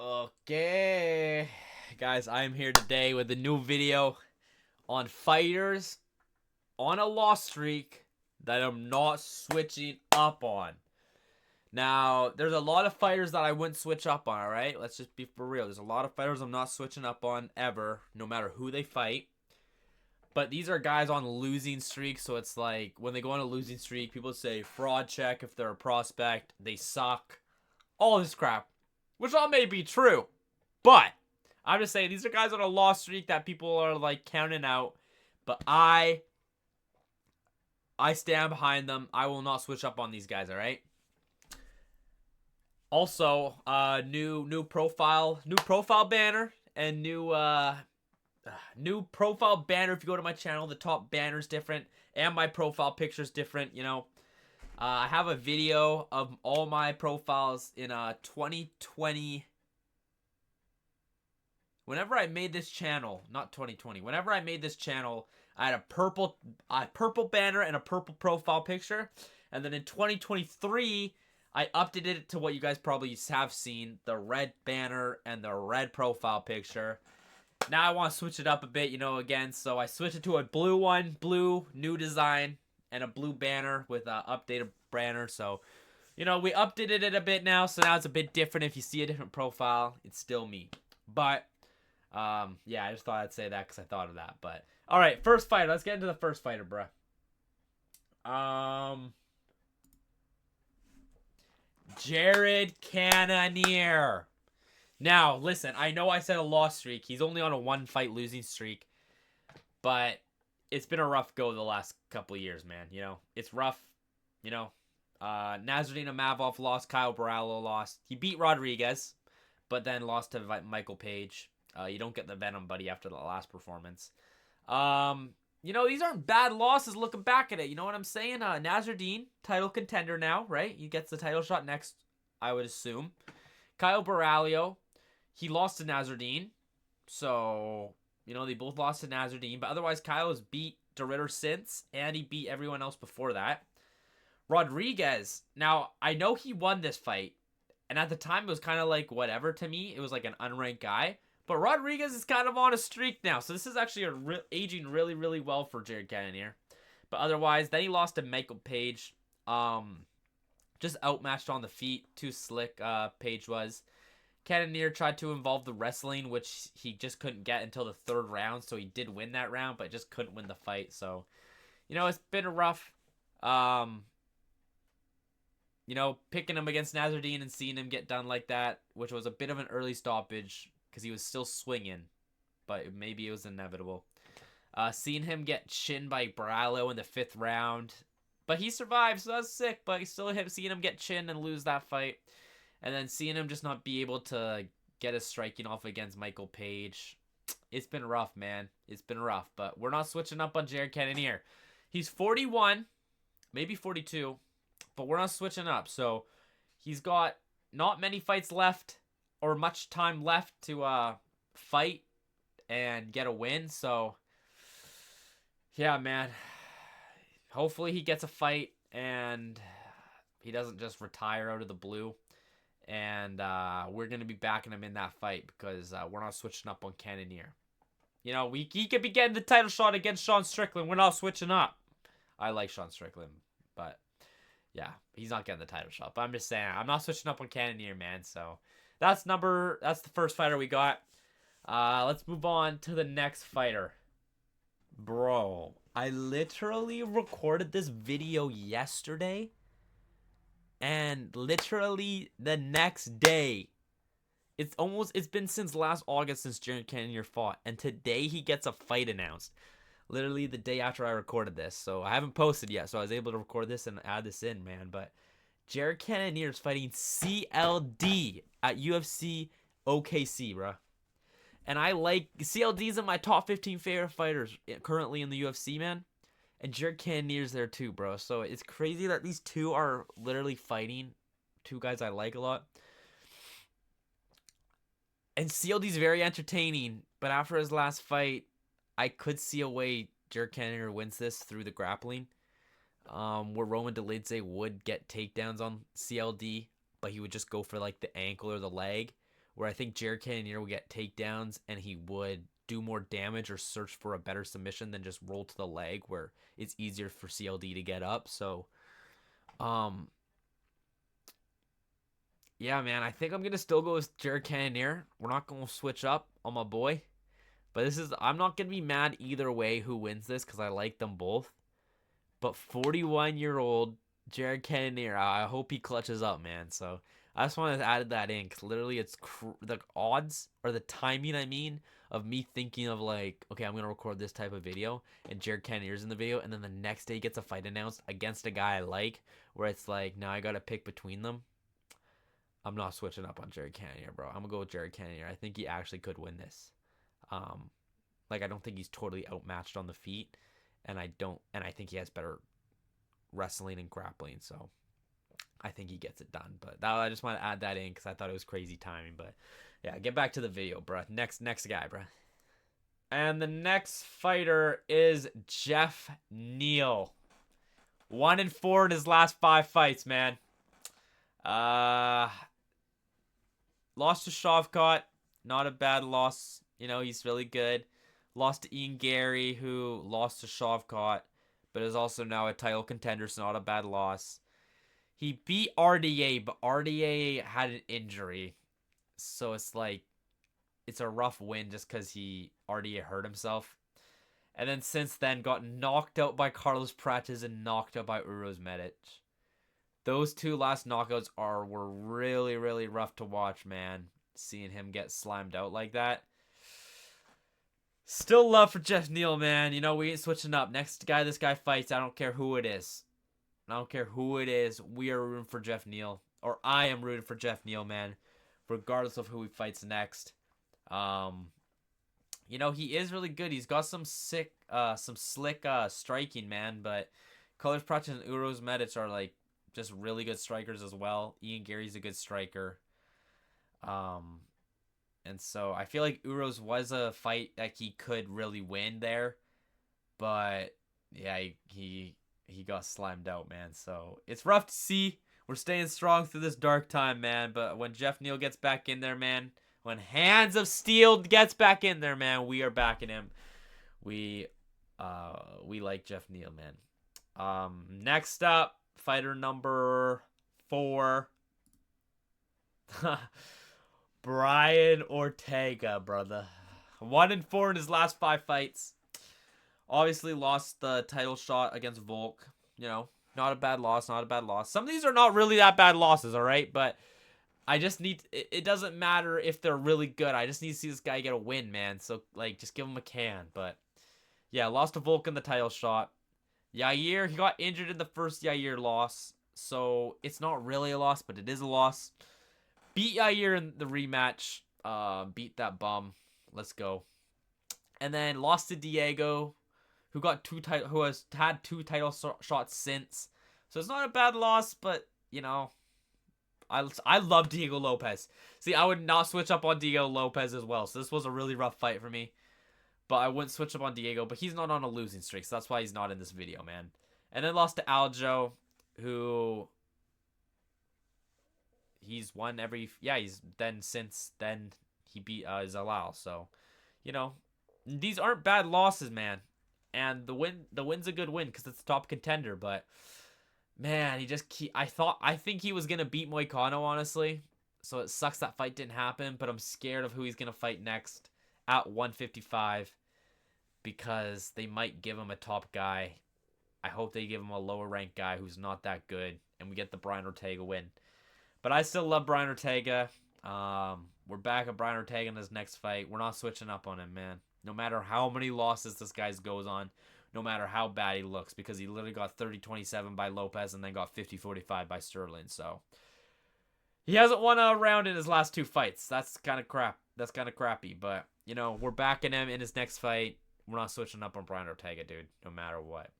Okay, guys, I'm here today with a new video on fighters on a loss streak that I'm not switching up on. Now, there's a lot of fighters that I wouldn't switch up on, alright? Let's just be for real. There's a lot of fighters I'm not switching up on ever, no matter who they fight. But these are guys on losing streaks, so it's like when they go on a losing streak, people say fraud check if they're a prospect, they suck, all this crap, which all may be true. But I'm just saying these are guys on a loss streak that people are like counting out. But I stand behind them. I will not switch up on these guys, all right? Also, new profile banner and new profile banner. If you go to my channel, the top banner's different and my profile picture's different, you know. I have a video of all my profiles in 2020. Whenever I made this channel, not 2020, whenever I made this channel, I had a purple banner and a purple profile picture. And then in 2023, I updated it to what you guys probably have seen, the red banner and the red profile picture. Now I want to switch it up a bit, you know, again. So I switched it to a blue one, blue, new design, and a blue banner with an updated banner. So, you know, we updated it a bit now. So now it's a bit different. If you see a different profile, it's still me. But yeah, I just thought I'd say that because I thought of that. But all right, first fighter. Let's get into the first fighter, bruh. Jared Cannonier. Now, listen, I know I said a loss streak. He's only on a one-fight losing streak. But it's been a rough go the last couple of years, man. You know, it's rough. You know, Nazardine Amavov lost. Kyle Barallo lost. He beat Rodriguez, but then lost to Michael Page. You don't get the Venom buddy after the last performance. You know, these aren't bad losses looking back at it. You know what I'm saying? Nazardine, title contender now, right? He gets the title shot next, I would assume. Kyle Barallo, he lost to Nazardine. So, you know, they both lost to Nazardine. But otherwise, Kyle has beat DeRitter since, and he beat everyone else before that. Rodriguez, now, I know he won this fight. And at the time, it was kind of like whatever to me. It was like an unranked guy. But Rodriguez is kind of on a streak now. So this is actually aging really, really well for Jared Cannonier. But otherwise, then he lost to Michael Page. Just outmatched on the feet. Too slick, Page was. Cannonier tried to involve the wrestling, which he just couldn't get until the third round. So he did win that round, but just couldn't win the fight. So, you know, it's been a rough... you know, picking him against Nazardine and seeing him get done like that, which was a bit of an early stoppage because he was still swinging, but maybe it was inevitable. Seeing him get chinned by Barallo in the 5th round, but he survived, so that's sick, but still seeing him get chinned and lose that fight, and then seeing him just not be able to get a striking off against Michael Page. It's been rough, man. It's been rough, but we're not switching up on Jared Cannonier. He's 41, maybe 42, but we're not switching up. So he's got not many fights left or much time left to fight and get a win. So yeah, man. Hopefully he gets a fight and he doesn't just retire out of the blue. And we're going to be backing him in that fight because we're not switching up on Cannonier. You know, he could be getting the title shot against Sean Strickland. We're not switching up. I like Sean Strickland, but yeah, he's not getting the title shot. But I'm just saying, I'm not switching up on Cannonier, man. So that's the first fighter we got. Let's move on to the next fighter. Bro, I literally recorded this video yesterday. And literally the next day, it's been since last August since Jared Cannonier fought. And today he gets a fight announced. Literally the day after I recorded this. So I haven't posted yet. So I was able to record this and add this in, man. But Jared Cannonier is fighting CLD at UFC OKC, bro. And I like... CLD's in my top 15 favorite fighters currently in the UFC, man. And Jared Cannonier's there too, bro. So it's crazy that these two are literally fighting. Two guys I like a lot. And CLD's very entertaining. But after his last fight, I could see a way Jared Cannonier wins this through the grappling. Where Roman Dolidze would get takedowns on CLD. But he would just go for like the ankle or the leg. where I think Jared Cannonier would get takedowns and he would do more damage or search for a better submission than just roll to the leg, where it's easier for CLD to get up. So, um, yeah, man, I think I'm gonna still go with Jared Cannonier. We're not gonna switch up on my boy, but I'm not gonna be mad either way who wins this because I like them both. But 41-year-old Jared Cannonier, I hope he clutches up, man. So I just wanted to add that in because literally it's the odds or the timing, I mean, of me thinking of like, okay, I'm going to record this type of video and Jared Cannonier's in the video. And then the next day gets a fight announced against a guy I like where it's like, now I got to pick between them. I'm not switching up on Jared Cannonier, bro. I'm going to go with Jared Cannonier. I think he actually could win this. I don't think he's totally outmatched on the feet. And I think he has better wrestling and grappling, so I think he gets it done. But I just want to add that in because I thought it was crazy timing. But yeah, get back to the video, bro. Next guy, bro. And the next fighter is Jeff Neal. 1-4 in his last 5 fights, man. Lost to Shavkat. Not a bad loss. You know, he's really good. Lost to Ian Gary, who lost to Shavkat, but is also now a title contender, so not a bad loss. He beat RDA, but RDA had an injury. So it's like, it's a rough win just because RDA hurt himself. And then since then, got knocked out by Carlos Prates and knocked out by Uros Medic. Those 2 last knockouts were really, really rough to watch, man. Seeing him get slammed out like that. Still love for Jeff Neal, man. You know, we ain't switching up. Next guy this guy fights, I don't care who it is. I don't care who it is. We are rooting for Jeff Neal. Or I am rooting for Jeff Neal, man. Regardless of who he fights next. You know, he is really good. He's got some slick striking, man. But Carlos Prates and Uros Medic are, like, just really good strikers as well. Ian Gary's a good striker. And so I feel like Uros was a fight that he could really win there. But yeah, he got slammed out, man. So it's rough to see. We're staying strong through this dark time, man. But when Jeff Neal gets back in there, man, when Hands of Steel gets back in there, man, we are backing him. We like Jeff Neal, man. Next up, fighter number 4. Brian Ortega, brother. 1-4 in his last 5 fights. Obviously lost the title shot against Volk. You know, not a bad loss, not a bad loss. Some of these are not really that bad losses, all right? But I just need... It doesn't matter if they're really good. I just need to see this guy get a win, man. So, like, just give him a can. But, yeah, lost to Volk in the title shot. Yair, he got injured in the first Yair loss. So, it's not really a loss, but it is a loss. Beat Yair in the rematch. Beat that bum. Let's go. And then lost to Diego, who has had 2 title shots since. So it's not a bad loss, but you know, I love Diego Lopez. See, I would not switch up on Diego Lopez as well. So this was a really rough fight for me. But I wouldn't switch up on Diego, but he's not on a losing streak, so that's why he's not in this video, man. And then lost to Aljo, who he's won since then he beat Zalal. So, you know, these aren't bad losses, man. And the win's a good win because it's a top contender. But man, I think he was gonna beat Moicano, honestly. So it sucks that fight didn't happen. But I'm scared of who he's gonna fight next at 155 because they might give him a top guy. I hope they give him a lower ranked guy who's not that good, and we get the Brian Ortega win. But I still love Brian Ortega. We're back at Brian Ortega in his next fight. We're not switching up on him, man. No matter how many losses this guy goes on, no matter how bad he looks, because he literally got 30-27 by Lopez and then got 50-45 by Sterling. So he hasn't won a round in his last 2 fights. That's kind of crap. That's kind of crappy. But, you know, we're backing him in his next fight. We're not switching up on Brian Ortega, dude, no matter what.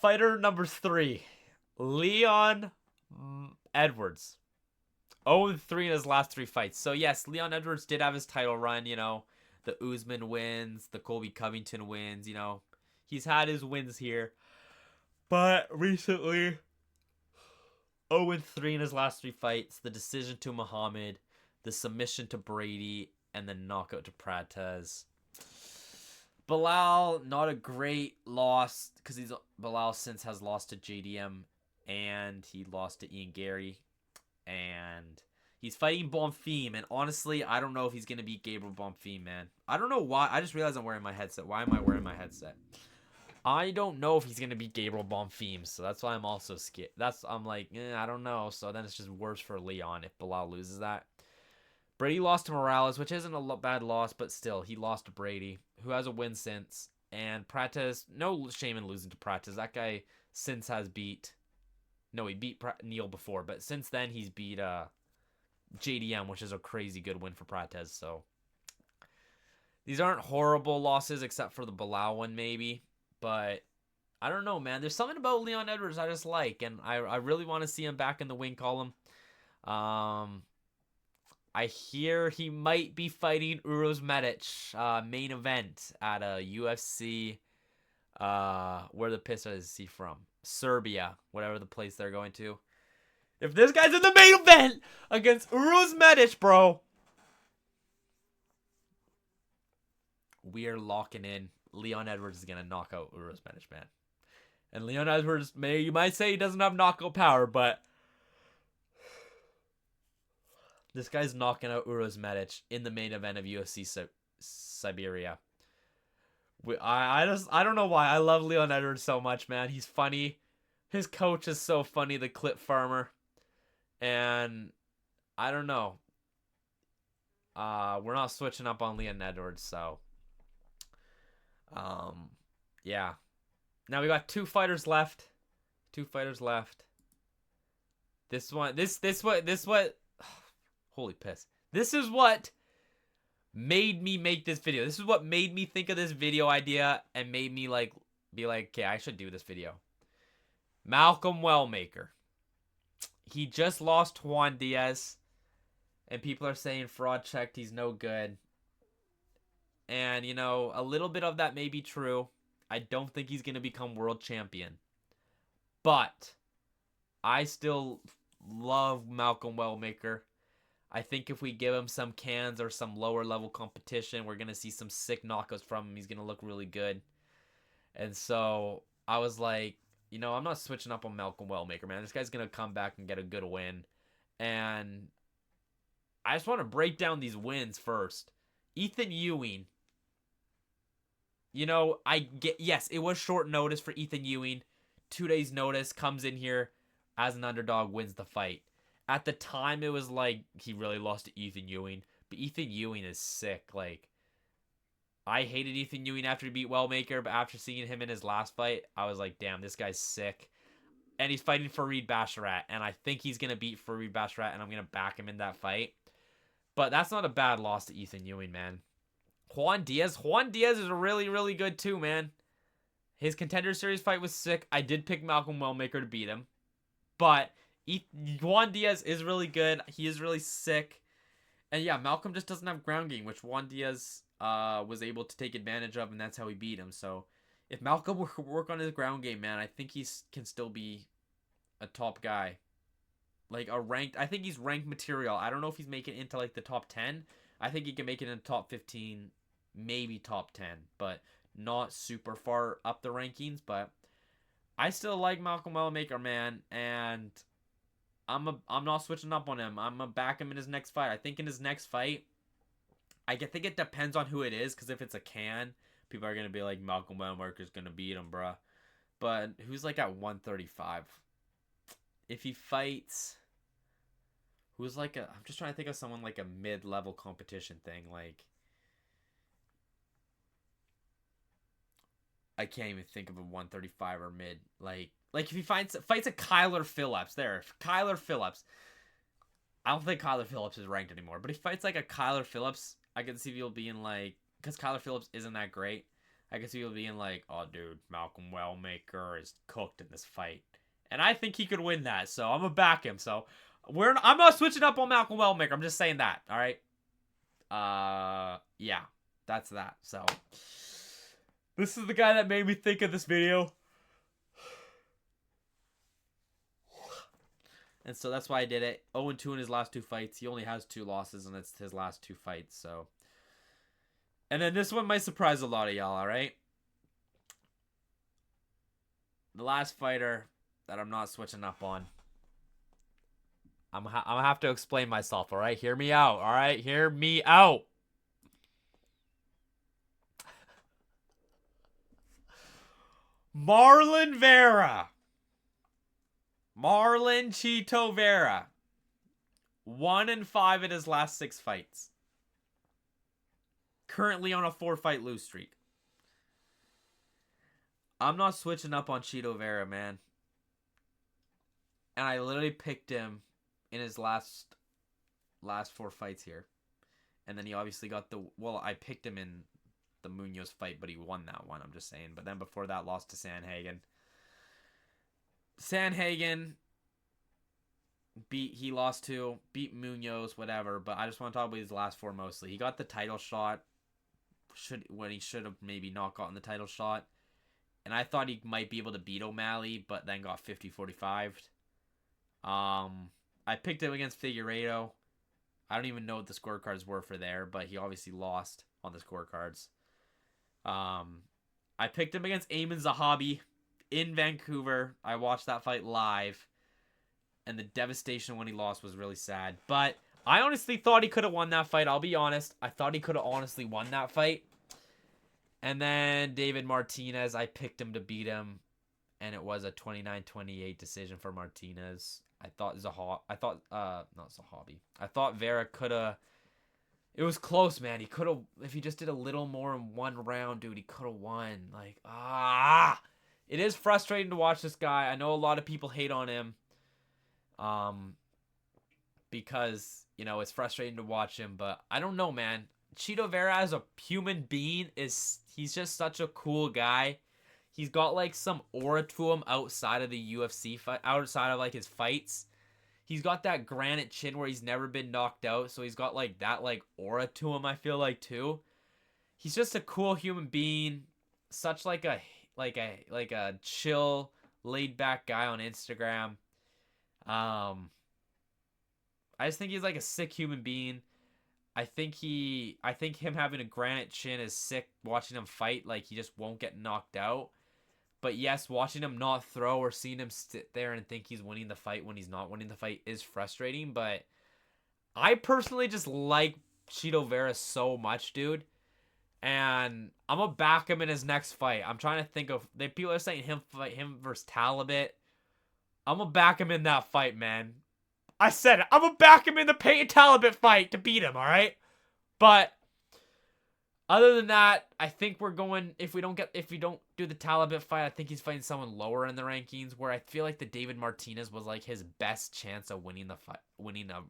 Fighter number 3, Leon Edwards. 0-3 in his last 3 fights. So yes, Leon Edwards did have his title run, you know. The Usman wins, the Colby Covington wins, you know. He's had his wins here. But recently, 0-3 in his last 3 fights. The decision to Muhammad, the submission to Brady, and the knockout to Prates. Bilal, not a great loss because Bilal since has lost to JDM and he lost to Ian Gary, and he's fighting Bonfim. And honestly, I don't know if he's gonna beat Gabriel Bonfim, man. I don't know why. I just realized I'm wearing my headset. Why am I wearing my headset? I don't know if he's gonna beat Gabriel Bonfim, so that's why I'm also scared. I'm like, I don't know. So then it's just worse for Leon if Bilal loses that. Brady lost to Morales, which isn't a bad loss, but still, he lost to Brady, who has a win since. And Prates, no shame in losing to Prates. That guy since has beat... No, he beat Neil before, but since then he's beat JDM, which is a crazy good win for Prates. So these aren't horrible losses, except for the Bilal one, maybe. But I don't know, man. There's something about Leon Edwards I just like, and I really want to see him back in the win column. I hear he might be fighting Uros Medic, main event at a UFC. Where the piss is he from? Serbia, whatever the place they're going to. If this guy's in the main event against Uros Medic, bro, we are locking in. Leon Edwards is gonna knock out Uros Medic, man. And Leon Edwards, you might say he doesn't have knockout power, but this guy's knocking out Uros Medic in the main event of UFC Siberia. I don't know why. I love Leon Edwards so much, man. He's funny. His coach is so funny, the Clip Farmer. And I don't know. We're not switching up on Leon Edwards, so yeah. Now we got 2 fighters left. 2 fighters left. This what holy piss. This is what made me make this video. This is what made me think of this video idea and made me be like, okay, I should do this video. Malcolm Wellmaker. He just lost Juan Diaz, and people are saying fraud checked, he's no good. And, you know, a little bit of that may be true. I don't think he's going to become world champion. But I still love Malcolm Wellmaker. I think if we give him some cans or some lower level competition, we're going to see some sick knockouts from him. He's going to look really good. And so I was like, you know, I'm not switching up on Malcolm Wellmaker, man. This guy's going to come back and get a good win. And I just want to break down these wins first. Ethan Ewing. You know, yes, it was short notice for Ethan Ewing. 2 days notice, comes in here as an underdog, wins the fight. At the time, it was like he really lost to Ethan Ewing. But Ethan Ewing is sick. Like, I hated Ethan Ewing after he beat Wellmaker, but after seeing him in his last fight, I was like, damn, this guy's sick. And he's fighting Fareed Basharat, and I think he's going to beat Fareed Basharat, and I'm going to back him in that fight. But that's not a bad loss to Ethan Ewing, man. Juan Diaz is really, really good too, man. His Contender Series fight was sick. I did pick Malcolm Wellmaker to beat him. But Juan Diaz is really good. He is really sick. And yeah, Malcolm just doesn't have ground game, which Juan Diaz was able to take advantage of, and that's how he beat him. So if Malcolm will work on his ground game, man, I think he can still be a top guy. Like I think he's ranked material. I don't know if he's making it into like the top 10. I think he can make it in top 15, maybe top 10, but not super far up the rankings. But I still like Malcolm Wellmaker, man, and I'm not switching up on him. I'm gonna back him in his next fight. I think in his next fight, I think it depends on who it is, because if it's a can, people are gonna be like, Malcolm Wellmaker's gonna beat him, bruh. But who's like at 135? If he fights, who's like I'm just trying to think of someone like a mid-level competition thing. Like, I can't even think of a 135 or mid. Like if he fights a Kyler Phillips, Kyler Phillips. I don't think Kyler Phillips is ranked anymore, but if he fights like a Kyler Phillips, I can see people being like, because Kyler Phillips isn't that great, I can see people being like, oh dude, Malcolm Wellmaker is cooked in this fight. And I think he could win that, so I'm gonna back him. So I'm not switching up on Malcolm Wellmaker. I'm just saying that. All right. Yeah, that's that. So this is the guy that made me think of this video. And so that's why I did it. 0-2 in his last 2 fights. He only has 2 losses, and it's his last 2 fights. So, and then this one might surprise a lot of y'all. All right. The last fighter that I'm not switching up on. I'm gonna have to explain myself. All right, hear me out. All right, hear me out. Marlon Vera. Marlon Chito Vera. 1-5 in his last 6 fights. Currently on a 4-fight lose streak. I'm not switching up on Chito Vera, man. And I literally picked him in his last 4 fights here. And then he obviously got the... Well, I picked him in the Munoz fight, but he won that one, I'm just saying. But then before that, lost to Sanhagen. Sanhagen... He lost to, beat Munoz, whatever, but I just want to talk about his last 4 mostly. He got the title shot when he should have maybe not gotten the title shot. And I thought he might be able to beat O'Malley, but then got 50-45. I picked him against Figueiredo. I don't even know what the scorecards were for there, but he obviously lost on the scorecards. I picked him against Eamon Zahabi in Vancouver. I watched that fight live. And the devastation when he lost was really sad. But I honestly thought he could have won that fight. I'll be honest. I thought he could have honestly won that fight. And then David Martinez, I picked him to beat him. And it was a 29-28 decision for Martinez. I thought Vera could have... It was close, man. He could have... If he just did a little more in one round, dude, he could have won. Like, It is frustrating to watch this guy. I know a lot of people hate on him. Because, you know, it's frustrating to watch him, but I don't know, man. Chito Vera as a human being he's just such a cool guy. He's got like some aura to him outside of the UFC fight, outside of like his fights. He's got that granite chin where he's never been knocked out, so he's got like that like aura to him, I feel like too. He's just a cool human being, such like a chill, laid back guy on Instagram. I just think he's like a sick human being. I think him having a granite chin is sick watching him fight. Like, he just won't get knocked out. But yes, watching him not throw or seeing him sit there and think he's winning the fight when he's not winning the fight is frustrating. But I personally just like Chito Vera so much, dude. And I'm going to back him in his next fight. I'm trying to think of... People are saying him versus Talibot. I'm going to back him in that fight, man. I said it. I'm going to back him in the Peyton Talibot fight to beat him, all right? But other than that, I think we're going... If we don't do the Talibot fight, I think he's fighting someone lower in the rankings, where I feel like the David Martinez was like his best chance of winning the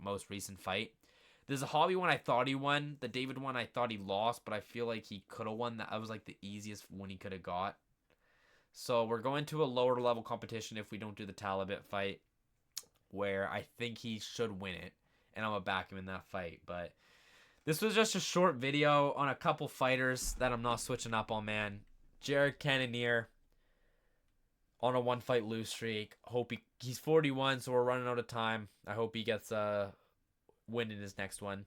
most recent fight. There's a Hobby one I thought he won. The David one I thought he lost, but I feel like he could have won. That was like the easiest win he could have got. So we're going to a lower level competition if we don't do the Talibot fight, where I think he should win it, and I'm going to back him in that fight. But this was just a short video on a couple fighters that I'm not switching up on, man. Jared Cannonier on a 1-fight lose streak. He's 41, so we're running out of time. I hope he gets a win in his next one.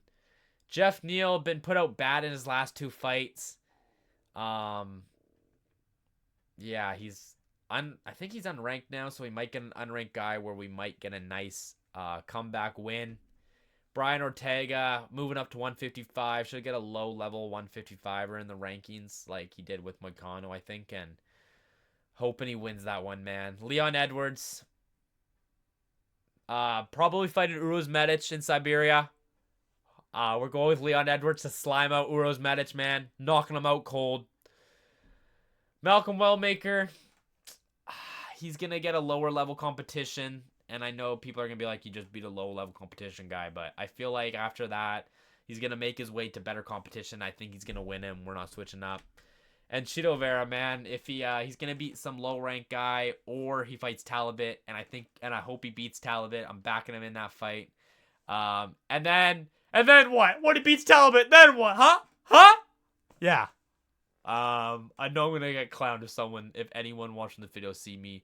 Jeff Neal been put out bad in his last 2 fights. Yeah, I think he's unranked now, so we might get an unranked guy where we might get a nice comeback win. Brian Ortega moving up to 155. Should get a low-level 155er in the rankings like he did with Moicano, I think, and hoping he wins that one, man. Leon Edwards. Probably fighting Uros Medic in Siberia. We're going with Leon Edwards to slime out Uros Medic, man. Knocking him out cold. Malcolm Wellmaker, he's going to get a lower level competition, and I know people are going to be like, you just beat a low level competition guy, but I feel like after that, he's going to make his way to better competition. I think he's going to win him. We're not switching up. And Chito Vera, man, if he's going to beat some low rank guy, or he fights Talibot, and I hope he beats Talibot. I'm backing him in that fight. And then what? When he beats Talibot, then what? Huh? Yeah. I know I'm gonna get clowned if anyone watching the video see me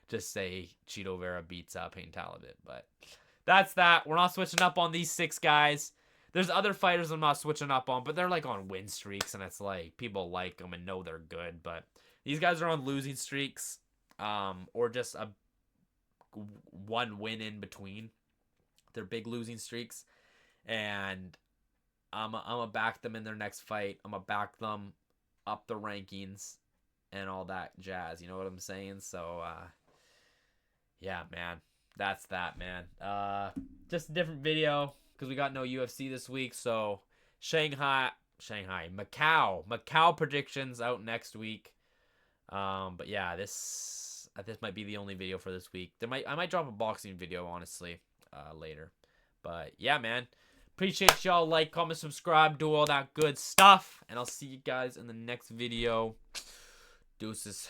just say Cheeto Vera beats Payne Talbot. But that's that. We're not switching up on these 6 guys. There's other fighters I'm not switching up on, but they're like on win streaks, and it's like people like them and know they're good. But these guys are on losing streaks, or just a 1 win in between. They're big losing streaks, and I'm gonna back them in their next fight. I'm gonna back them up the rankings and all that jazz. You know what I'm saying? So, yeah, man. That's that, man. Just a different video because we got no UFC this week. So, Macau predictions out next week. But yeah, this might be the only video for this week. I might drop a boxing video, honestly, later. But yeah, man. Appreciate y'all. Like, comment, subscribe, do all that good stuff. And I'll see you guys in the next video. Deuces.